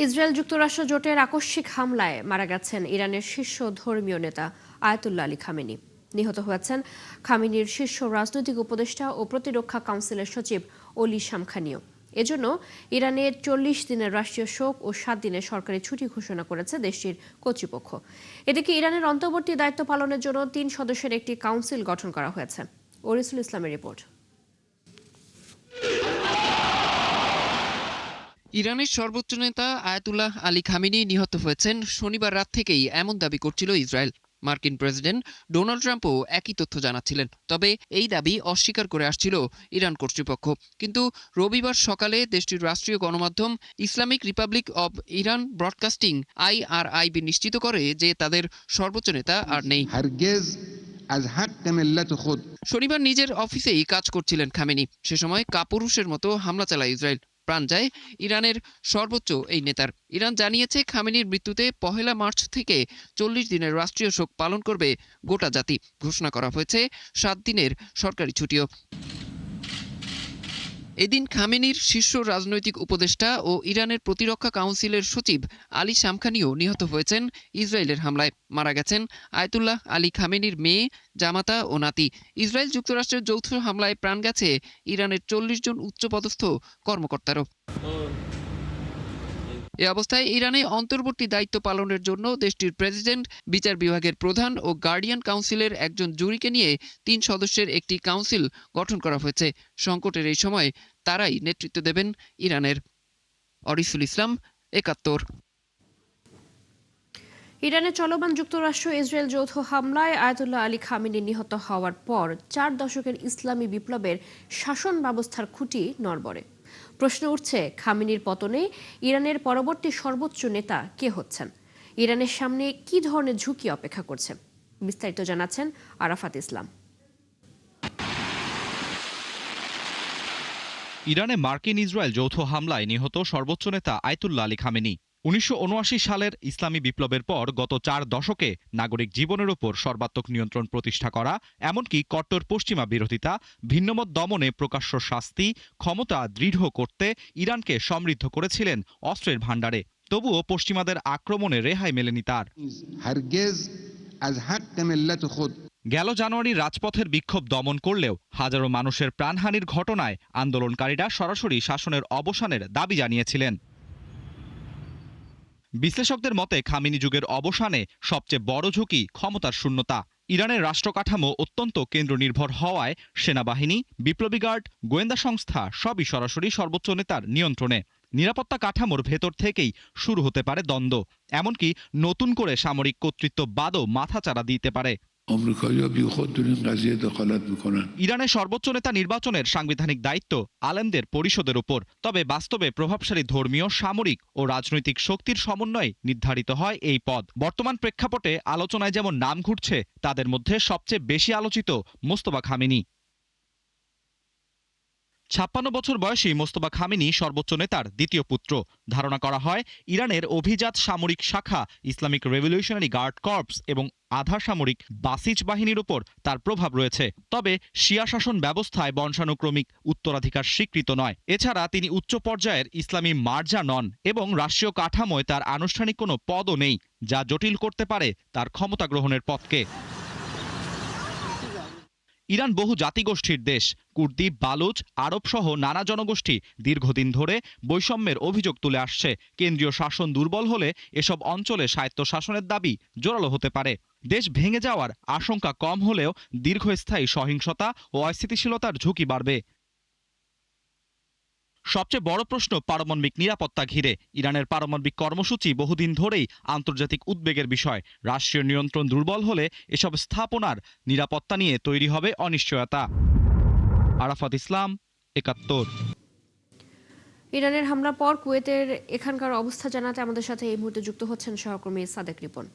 Israel যুক্তরাষ্ট্র জোটের আকস্মিক হামলায় মারা গেছেন ইরানের শীর্ষ ধর্মীয় নেতা আয়াতুল্লাহ আলী খামেনি। নিহত হয়েছেন খামেনির শীর্ষ রাজনৈতিক উপদেষ্টা ও প্রতিরক্ষা কাউন্সিলের সচিব অলি শামখানিও। এজন্য ইরানের 40 দিনের রাষ্ট্রীয় শোক ও 7 দিনের সরকারি ছুটি ঘোষণা করেছে দেশটির কর্তৃপক্ষ। এদিকে ইরানের অন্তর্বর্তী দায়িত্ব পালনের জন্য 3 সদস্যের একটি কাউন্সিল গঠন করা হয়েছে। ওরিসুল ইসলামের রিপোর্ট। ইরানের সর্বোচ্চ নেতা আয়াতুল্লাহ আলী খামেনি নিহত হয়েছেন শনিবার রাত থেকেই এমন দাবি করছিল ইসরায়েল। মার্কিন প্রেসিডেন্ট ডোনাল্ড ট্রাম্পও একই তথ্য জানাচ্ছিলেন, তবে এই দাবি অস্বীকার করে আসছিল ইরান কর্তৃপক্ষ। কিন্তু রবিবার সকালে দেশটির রাষ্ট্রীয় গণমাধ্যম Islamic Republic of Iran broadcasting IRIB নিশ্চিত করে যে তাদের সর্বোচ্চ নেতা আর নেই। শনিবার নিজের অফিসেই কাজ করছিলেন খামেনি। সে সময় কাপুরুষের মতো হামলা চালায় ইসরায়েল। প্রাণ যায় ইরানের সর্বোচ্চ এই নেতার। ইরান জানিয়েছে খামেনির মৃত্যুতে 1 মার্চ থেকে 40 দিনের রাষ্ট্রীয় শোক পালন করবে গোটা জাতি। ঘোষণা করা হয়েছে 7 দিনের সরকারি ছুটিও। এদিন খামেনির শীর্ষ রাজনৈতিক উপদেষ্টা ও ইরানের প্রতিরক্ষা কাউন্সিলের সচিব আলী শামখানিও নিহত হয়েছেন ইসরায়েলের হামলায়। মারা গেছেন আয়াতুল্লাহ আলী খামেনির মেয়ে, জামাতা ও নাতি। ইসরায়েল যুক্তরাষ্ট্রের যৌথ হামলায় প্রাণ গেছে ইরানের 40 জন উচ্চপদস্থ কর্মকর্তারও। এ অবস্থায় ইরানে অন্তর্বর্তী দায়িত্ব পালনের জন্য দেশটির প্রেসিডেন্ট, বিচার বিভাগের প্রধান ও গার্ডিয়ান কাউন্সিলের একজন জুরিকে নিয়ে 3 সদস্যের একটি কাউন্সিল গঠন করা হয়েছে। সংকটের এই সময় তারাই নেতৃত্ব দেবেন ইরানের। অরিসুল ইসলাম, 71। ইরানে চলমান যুক্তরাষ্ট্র ইসরায়েল যৌথ হামলায় আয়াতুল্লাহ আলী খামেনি নিহত হওয়ার পর 4 দশকের ইসলামী বিপ্লবের শাসন ব্যবস্থার খুঁটি নড়বড়ে। প্রশ্ন উঠছে, খামেনির পতনে ইরানের পরবর্তী সর্বোচ্চ নেতা কে হচ্ছেন? ইরানের সামনে কি ধরনের ঝুঁকি অপেক্ষা করছে? বিস্তারিত জানাচ্ছেন আরাফাত ইসলাম। ইরানে মার্কিন ইসরায়েল যৌথ হামলায় নিহত সর্বোচ্চ নেতা আয়াতুল্লাহ আলী খামেনি। 1979 সালের ইসলামী বিপ্লবের পর গত 4 দশকে নাগরিক জীবনের উপর সর্বাত্মক নিয়ন্ত্রণ প্রতিষ্ঠা করা, এমনকি কট্টর পশ্চিমা বিরোধিতা, ভিন্নমত দমনে প্রকাশ্য শাস্তি, ক্ষমতা দৃঢ় করতে ইরানকে সমৃদ্ধ করেছিলেন অস্ত্রের ভাণ্ডারে। তবুও পশ্চিমাদের আক্রমণে রেহাই মেলেনি তার। গেল জানুয়ারি রাজপথের বিক্ষোভ দমন করলেও হাজারো মানুষের প্রাণহানির ঘটনায় আন্দোলনকারীরা সরাসরি শাসনের অবসানের দাবি জানিয়েছিলেন। বিশ্লেষকদের মতে খামেনি যুগের অবসানে সবচেয়ে বড় ঝুঁকি ক্ষমতার শূন্যতা। ইরানের রাষ্ট্রকাঠামো অত্যন্ত কেন্দ্রনির্ভর হওয়ায় সেনাবাহিনী, বিপ্লবী গার্ড, গোয়েন্দা সংস্থা সবই সরাসরি সর্বোচ্চ নেতার নিয়ন্ত্রণে। নিরাপত্তা কাঠামোর ভেতর থেকেই শুরু হতে পারে দ্বন্দ্ব, এমনকি নতুন করে সামরিক কর্তৃত্ববাদও মাথাচাড়া দিতে পারে। ইরানের সর্বোচ্চ নেতা নির্বাচনের সাংবিধানিক দায়িত্ব আলেমদের পরিষদের উপর। তবে বাস্তবে প্রভাবশালী ধর্মীয়, সামরিক ও রাজনৈতিক শক্তির সমন্বয়ে নির্ধারিত হয় এই পদ। বর্তমান প্রেক্ষাপটে আলোচনায় যেমন নাম ঘুরছে, তাদের মধ্যে সবচেয়ে বেশি আলোচিত মোস্তফা খামেনি। 56 বছর বয়সী মোস্তফা খামেনি সর্বোচ্চ নেতার দ্বিতীয় পুত্র। ধারণা করা হয় ইরানের অভিজাত সামরিক শাখা ইসলামিক রেভলিউশনারি গার্ড কর্পস এবং আধা সামরিক বাসিজ বাহিনীর উপর তার প্রভাব রয়েছে। তবে শিয়া শাসন ব্যবস্থায় বংশানুক্রমিক উত্তরাধিকার স্বীকৃত নয়। এছাড়া তিনি উচ্চ পর্যায়ের ইসলামী মার্জা নন এবং রাষ্ট্রীয় কাঠামোয় তার আনুষ্ঠানিক কোনো পদও নেই, যা জটিল করতে পারে তার ক্ষমতা গ্রহণের পথকে। ইরান বহু জাতিগোষ্ঠীর দেশ। কুর্দি, বালুচ, আরব সহ নানা জনগোষ্ঠী দীর্ঘদিন ধরে বৈষম্যের অভিযোগ তুলে আসছে। কেন্দ্রীয় শাসন দুর্বল হলে এসব অঞ্চলে স্বায়ত্তশাসনের দাবি জোরালো হতে পারে। দেশ ভেঙে যাওয়ার আশঙ্কা কম হলেও দীর্ঘস্থায়ী সহিংসতা ও অস্থিতিশীলতার ঝুঁকি বাড়বে। সবচেয়ে বড় প্রশ্ন পারমাণবিক নিরাপত্তা ঘিরে। ইরানের পারমাণবিক কর্মসূচি বহুদিন ধরেই আন্তর্জাতিক উদ্বেগের বিষয়। রাষ্ট্রীয় নিয়ন্ত্রণ দুর্বল হলে এসব স্থাপনার নিরাপত্তা নিয়ে তৈরি হবে অনিশ্চয়তা। আরাফাত ইসলাম, 71। ইরানের হামলার পর কুয়েতের এখানকার অবস্থা জানাতে আমাদের সাথে এই মুহূর্তে যুক্ত হচ্ছেন সহকর্মী সাদেক রিপন।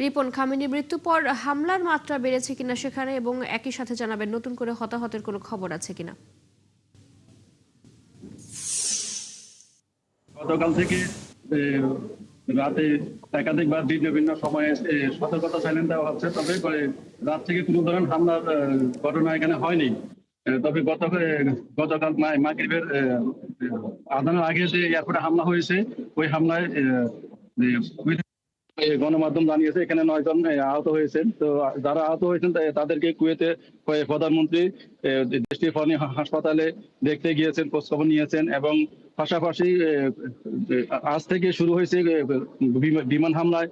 রিপন, খামেনির মৃত্যুর পর হামলার মাত্রা বেড়েছে কিনা সেখানে, এবং একই সাথে জানাবেন নতুন করে হতাহতের কোনো খবর আছে কিনা? গতকাল থেকে রাতে একাধিকবার বিভিন্ন সময়ে সতর্কতা সাইলেন্ট দেওয়া হচ্ছে, তবে রাত থেকে কোনো ধরনের হামলার ঘটনা এখানে হয়নি। তবে গতকাল মাগরিবের আজানের আগে যে এয়ারপোর্টে হামলা হয়েছে, ওই হামলায় গণমাধ্যম জানিয়েছে এখানে 9 জন আহত হয়েছেন। তো যারা আহত হয়েছেন তাদেরকে কুয়েতে প্রধানমন্ত্রী দেশটির ফনি হাসপাতালে দেখতে গিয়েছেন, খোঁজখবর নিয়েছেন, এবং পাশাপাশি আজ থেকে শুরু হয়েছে বিমান হামলায়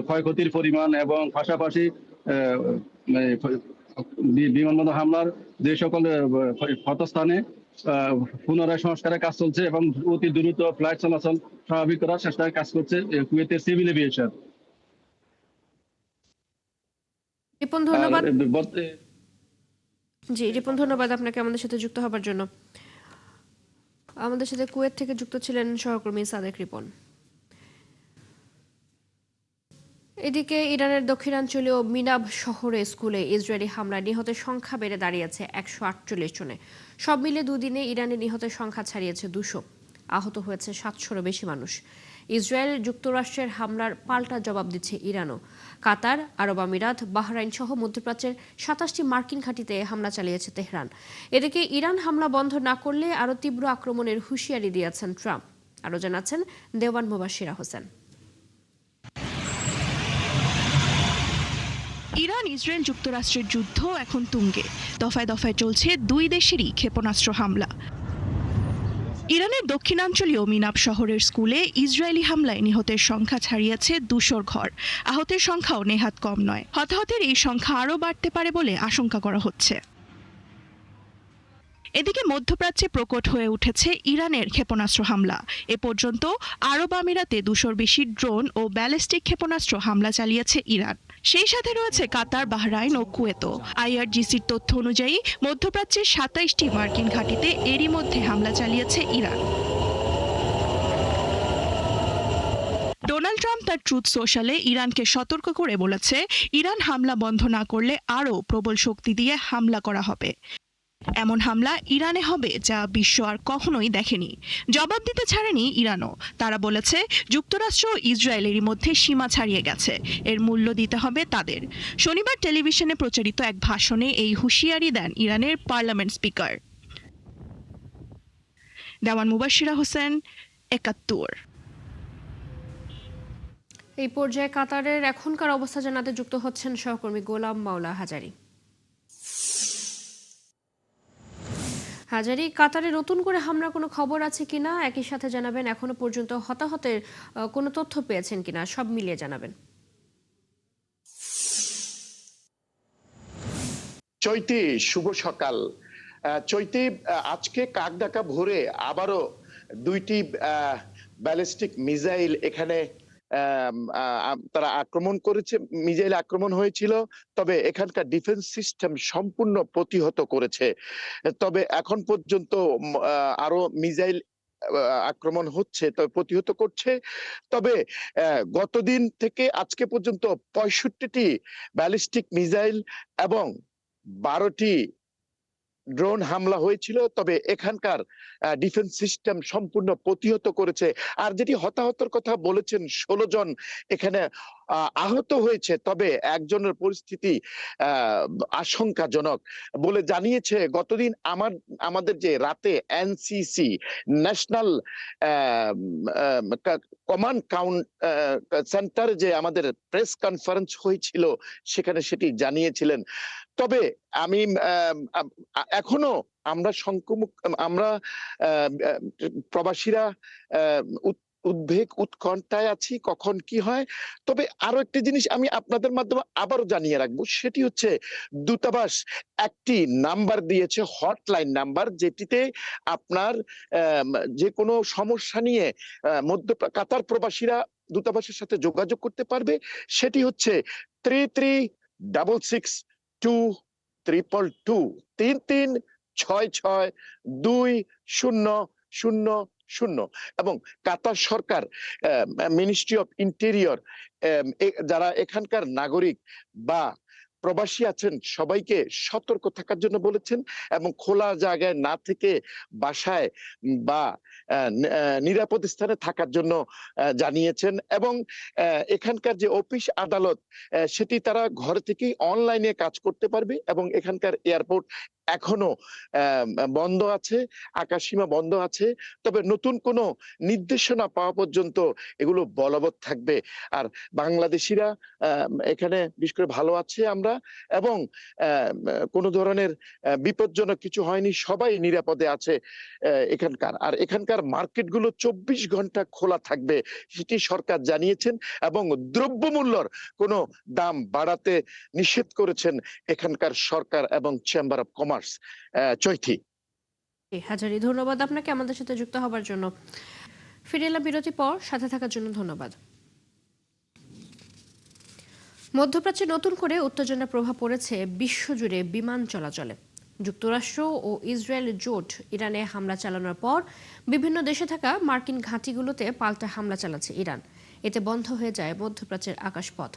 ক্ষয়ক্ষতির পরিমাণ, এবং পাশাপাশি বিমানবন্দর হামলার যে সকল ক্ষতস্থানে পুনরায় সংস্কারের কাজ চলছে, এবং অতি দ্রুত ফ্লাইট চলাচল স্বাভাবিক করার চেষ্টায় কাজ করছে কুয়েতের সিভিল এভিয়েশন। রিপন ধন্যবাদ। জি রিপন, ধন্যবাদ আপনাকে আমাদের সাথে যুক্ত হবার জন্য। আমাদের সাথে কুয়েত থেকে যুক্ত ছিলেন সহকর্মী সাদেক রিপন। এদিকে ইরানের দক্ষিণাঞ্চলীয় মিনাব শহরে স্কুলে ইসরায়েলি হামলায় নিহতের সংখ্যা বেড়ে দাঁড়িয়েছে 148 জনে। সব মিলে দুদিনে ইরানের নিহতের সংখ্যা ছাড়িয়েছে 200। আহত হয়েছে 700-রও বেশি মানুষ। ইসরায়েল যুক্তরাষ্ট্রের হামলার পাল্টা জবাব দিচ্ছে ইরানও। কাতার, আরব আমিরাত, বাহরাইন সহ মধ্যপ্রাচ্যের 27টি মার্কিন ঘাঁটিতে হামলা চালিয়েছে তেহরান। এদিকে ইরান হামলা বন্ধ না করলে আরও তীব্র আক্রমণের হুঁশিয়ারি দিয়েছেন ট্রাম্প। আরও জানাচ্ছেন দেওয়ান মুবাশশিরা হোসেন। ইরান ইসরায়েল যুক্তরাষ্ট্রের যুদ্ধ এখন তুঙ্গে। দফায় দফায় চলছে দুই দেশেরই ক্ষেপণাস্ত্র হামলা। ইরানের দক্ষিণাঞ্চলীয় মিনাব শহরের স্কুলে ইসরায়েলি হামলায় নিহতের সংখ্যা ছাড়িয়েছে 200-র ঘর। আহতের সংখ্যাও নেহাত কম নয়। হতাহতের এই সংখ্যা আরও বাড়তে পারে বলে আশঙ্কা করা হচ্ছে। এদিকে মধ্যপ্রাচ্যে প্রকট হয়ে উঠেছে ইরানের ক্ষেপণাস্ত্র হামলা। এ পর্যন্ত আরব আমিরাতে 200-র বেশি ড্রোন ও ব্যালিস্টিক ক্ষেপণাস্ত্র হামলা চালিয়েছে ইরান। সেই সাথে রয়েছে কাতার, বাহরাইন ও কুয়েতও। আইআরজিসির তথ্য অনুযায়ী মধ্যপ্রাচ্যের 27টি মার্কিন ঘাঁটিতে এরই মধ্যে হামলা চালিয়েছে ইরান। ডোনাল্ড ট্রাম্প তার ট্রুথ সোশ্যালে ইরানকে সতর্ক করে বলেছে, ইরান হামলা বন্ধ না করলে আরও প্রবল শক্তি দিয়ে হামলা করা হবে। এমন হামলা ইরানে হবে যা বিশ্ব আর কখনোই দেখেনি। জবাব দিতে ছাড়েনি ইরানও। তারা বলেছে, যুক্তরাষ্ট্র ও ইসরায়েলেরই মধ্যে সীমা ছাড়িয়ে গেছে, এর মূল্য দিতে হবে তাদের। শনিবার টেলিভিশনে প্রচারিত এক ভাষণে এই হুঁশিয়ারি দেন ইরানের পার্লামেন্ট স্পিকার। দেওয়ান মুবাশশিরা হোসেন, ৭১। এই পর্যায়ে কাতারের এখনকার অবস্থা জানাতে যুক্ত হচ্ছেন সহকর্মী গোলাম মাওলা হাজারি। হাজারি, কাতারে নতুন করে হামলার কোনো খবর আছে কিনা, একই সাথে জানাবেন এখনো পর্যন্ত হতাহতের কোনো তথ্য পেয়েছেন কিনা, সব মিলিয়ে জানাবেন। চৈতি, শুভ সকাল। চৈতি, আজকে কাকডাকা ভোরে আবারও 2টি ব্যালিস্টিক মিসাইল এখানে তারা আক্রমণ করেছে। মিসাইল আক্রমণ হয়েছিল, তবে এখানকার ডিফেন্স সিস্টেম সম্পূর্ণ প্রতিহত করেছে। তবে এখন পর্যন্ত আরো মিসাইল আক্রমণ হচ্ছে, তবে প্রতিহত করছে। তবে গতদিন থেকে আজকে পর্যন্ত 65টি ব্যালিস্টিক মিসাইল এবং 12টি ড্রোন হামলা হয়েছিল। তবে এখানকার ডিফেন্স সিস্টেম সম্পূর্ণ প্রতিহত করেছে। আর যেটি হতাহতের কথা বলেছেন, 16 জন এখানে আহত হয়েছে, তবে একজনের পরিস্থিতি আশঙ্কাজনক বলে জানিয়েছে। গতদিন আমাদের যে রাতে এনসিসি ন্যাশনাল কমান্ড সেন্টারে যে আমাদের প্রেস কনফারেন্স হয়েছিল, সেখানে সেটি জানিয়েছিলেন। তবে আমি এখনো আমরা প্রবাসীরা উদ্বেগ উৎকণ্ঠায় আছি, কখন কি হয়। তবে আরো একটি জিনিস আমি আপনাদের মাধ্যমে আবারও জানিয়ে রাখবো, সেটি হচ্ছে দূতাবাস একটি নাম্বার দিয়েছে, হটলাইন নাম্বার, যেটিতে আপনার যে কোনো সমস্যা নিয়ে কাতার প্রবাসীরা দূতাবাসের সাথে যোগাযোগ করতে পারবে। সেটি হচ্ছে 33662322 33662000। এবং কাতার সরকার, মিনিস্ট্রি অফ ইন্টেরিয়র, যারা এখানকার নাগরিক বা প্রবাসী আছেন সবাইকে সতর্ক থাকার জন্য বলেছেন এবং খোলা জায়গায় না থেকে বাসায় বা নিরাপদ স্থানে থাকার জন্য জানিয়েছেন এবং এখানকার যে অফিস আদালত সেটি তারা ঘর থেকেই অনলাইনে কাজ করতে পারবে এবং এখানকার এয়ারপোর্ট এখনো বন্ধ আছে, আকাশসীমা বন্ধ আছে, তবে নতুন কোনো নির্দেশনা পাওয়া পর্যন্ত এগুলো বলবৎ থাকবে। আর বাংলাদেশিরা এখানে বিশেষ করে ভালো আছে আমরা এবং কোনো ধরনের বিপজ্জনক কিছু হয়নি, সবাই নিরাপদে আছে এখানকার। আর এখানকার মার্কেটগুলো 24 ঘন্টা খোলা থাকবে সেটি সরকার জানিয়েছেন এবং দ্রব্যমূল্যর কোনো দাম বাড়াতে নিষেধ করেছেন এখানকার সরকার এবং চেম্বার অফ কমার্স। চৈথি। হাজারি, ধন্যবাদ আপনাকে আমাদের সাথে যুক্ত হবার জন্য। ফিরে এলাম বিরতি পর, সাথে থাকার জন্য ধন্যবাদ। মধ্যপ্রাচ্যে নতুন করে উত্তেজনার প্রভাব পড়েছে বিশ্বজুড়ে বিমান চলাচলে। যুক্তরাষ্ট্র ও ইসরায়েল জোট ইরানে হামলা চালানোর পর বিভিন্ন দেশে থাকা মার্কিন ঘাঁটিগুলোতে পাল্টা হামলা চালাচ্ছে ইরান। এতে বন্ধ হয়ে যায় মধ্যপ্রাচ্যের আকাশপথ,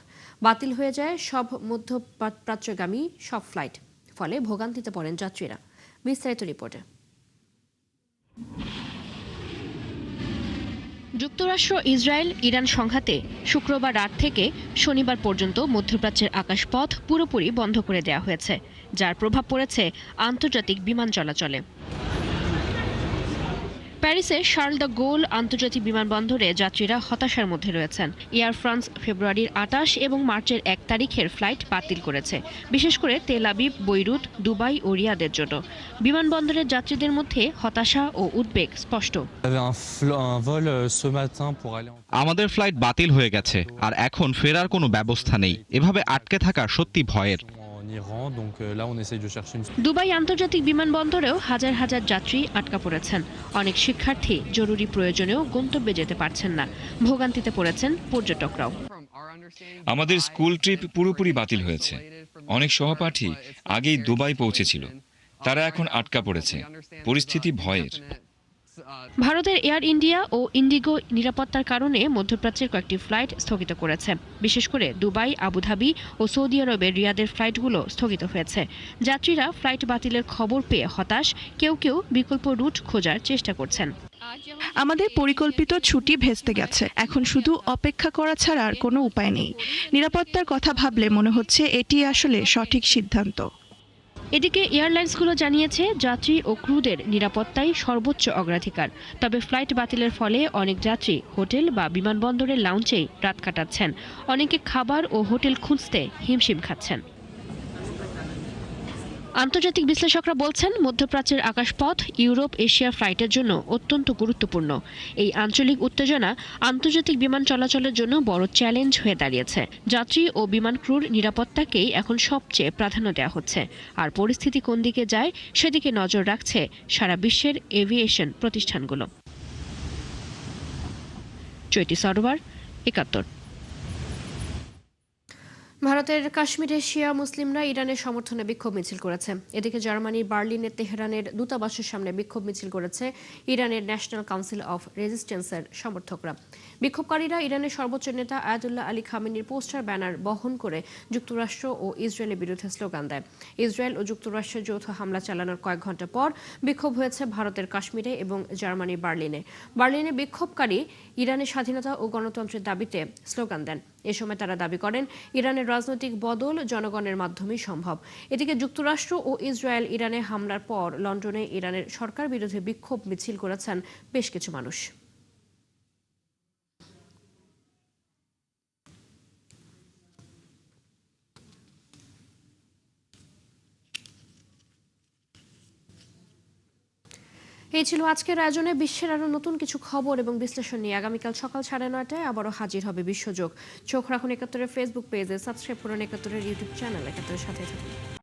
বাতিল হয়ে যায় সব মধ্যপ্রাচ্যগামী সব ফ্লাইট। ফলে ভোগান্তিতে পড়েন যাত্রীরা। বিস্তারিত রিপোর্টে। যুক্তরাষ্ট্র ইসরায়েল ইরান সংঘাতে শুক্রবার রাত থেকে শনিবার পর্যন্ত মধ্যপ্রাচ্যের আকাশপথ পুরোপুরি বন্ধ করে দেওয়া হয়েছে, যার প্রভাব পড়েছে আন্তর্জাতিক বিমান চলাচলে। প্যারিসে শার্ল দ্য গোল আন্তর্জাতিক বিমানবন্দরে যাত্রীরা হতাশার মধ্যে রয়েছেন। এয়ার ফ্রান্স ফেব্রুয়ারির 28 এবং মার্চের 1 তারিখের ফ্লাইট বাতিল করেছে, বিশেষ করে তেল আবিব, বৈরুত, দুবাই ও রিয়াদের জন্য। বিমানবন্দরের যাত্রীদের মধ্যে হতাশা ও উদ্বেগ স্পষ্ট। আমাদের ফ্লাইট বাতিল হয়ে গেছে আর এখন ফেরার কোনো ব্যবস্থা নেই। এভাবে আটকে থাকা সত্যি ভয়ের। দুবাই আন্তর্জাতিক বিমানবন্দরেও হাজার হাজার যাত্রী আটকা পড়েছেন। অনেক শিক্ষার্থী জরুরি প্রয়োজনেও গন্তব্যে যেতে পারছেন না। ভোগান্তিতে পড়েছেন পর্যটকরাও। আমাদের স্কুল ট্রিপ পুরোপুরি বাতিল হয়েছে। অনেক সহপাঠী আগেই দুবাই পৌঁছেছিল, তারা এখন আটকা পড়েছে। পরিস্থিতি ভয়ের। ভারতের এয়ার ইন্ডিয়া ও ইন্ডিগো নিরাপত্তার কারণে মধ্যপ্রাচ্যের কয়েকটি ফ্লাইট স্থগিত করেছে। বিশেষ করে দুবাই, আবুধাবি ও সৌদি আরবের রিয়াদের ফ্লাইটগুলো স্থগিত হয়েছে। যাত্রীরা ফ্লাইট বাতিলের খবর পেয়ে হতাশ, কেউ কেউ বিকল্প রুট খোঁজার চেষ্টা করছেন। আমাদের পরিকল্পিত ছুটি ভেস্তে গেছে, এখন শুধু অপেক্ষা করা ছাড়া আর কোনো উপায় নেই। নিরাপত্তার কথা ভাবলে মনে হচ্ছে এটি আসলে সঠিক সিদ্ধান্ত। এদিকে এয়ারলাইন্সগুলো জানিয়েছে যাত্রী ও ক্রুদের নিরাপত্তাই সর্বোচ্চ অগ্রাধিকার। তবে ফ্লাইট বাতিলের ফলে অনেক যাত্রী হোটেল বা বিমানবন্দরের লাউঞ্জেই রাত কাটাচ্ছেন। অনেকে খাবার ও হোটেল খুঁজতে হিমশিম খাচ্ছেন। আন্তর্জাতিক বিশ্লেষকরা বলছেন, মধ্যপ্রাচ্যের আকাশপথ ইউরোপ এশিয়ার ফ্লাইটের জন্য অত্যন্ত গুরুত্বপূর্ণ। এই আঞ্চলিক উত্তেজনা আন্তর্জাতিক বিমান চলাচলের জন্য বড় চ্যালেঞ্জ হয়ে দাঁড়িয়েছে। যাত্রী ও বিমান ক্রুর নিরাপত্তাকেই এখন সবচেয়ে প্রাধান্য দেওয়া হচ্ছে। আর পরিস্থিতি কোন দিকে যায় সেদিকে নজর রাখছে সারা বিশ্বের এভিয়েশন প্রতিষ্ঠানগুলো। চৈতি সরোয়ার, ৭১। ভারতের কাশ্মীরে শিয়া মুসলিমরা ইরানের সমর্থনে বিক্ষোভ মিছিল করেছে। এদিকে জার্মানির বার্লিনের তেহরানের দূতাবাসের সামনে বিক্ষোভ মিছিল করেছে ইরানের ন্যাশনাল কাউন্সিল অফ রেজিস্ট্যান্সের সমর্থকরা। বিক্ষোভকারীরা ইরানের সর্বোচ্চ নেতা আয়াতুল্লাহ আলী খামেনির পোস্টার ব্যানার বহন করে যুক্তরাষ্ট্র ও ইসরায়েলের বিরুদ্ধে স্লোগান দেয়। ইসরায়েল ও যুক্তরাষ্ট্রের যৌথ হামলা চালানোর কয়েক ঘন্টা পর বিক্ষোভ হয়েছে ভারতের কাশ্মীরে এবং জার্মানির বার্লিনে। বার্লিনে বিক্ষোভকারী ইরানের স্বাধীনতা ও গণতন্ত্রের দাবিতে স্লোগান দেন। এ সময় তারা দাবি করেন, ইরানের রাজনৈতিক বদল জনগণের মাধ্যমেই সম্ভব। এদিকে যুক্তরাষ্ট্র ও ইসরায়েল ইরানে হামলার পর লন্ডনে ইরানের সরকার বিরোধী বিক্ষোভ মিছিল করেছেন বেশ কিছু মানুষ। এই ছিল আজকের আয়োজনে। বিশ্বের আরো নতুন কিছু খবর এবং বিশ্লেষণ নিয়ে আগামীকাল সকাল 9:30টায় আবারও হাজির হবে বিশ্বযোগ। চোখ রাখুন ৭১-এর ফেসবুক পেজে, সাবস্ক্রাইব করুন ৭১-এর ইউটিউব চ্যানেল। ৭১-এর সাথে থাকুন।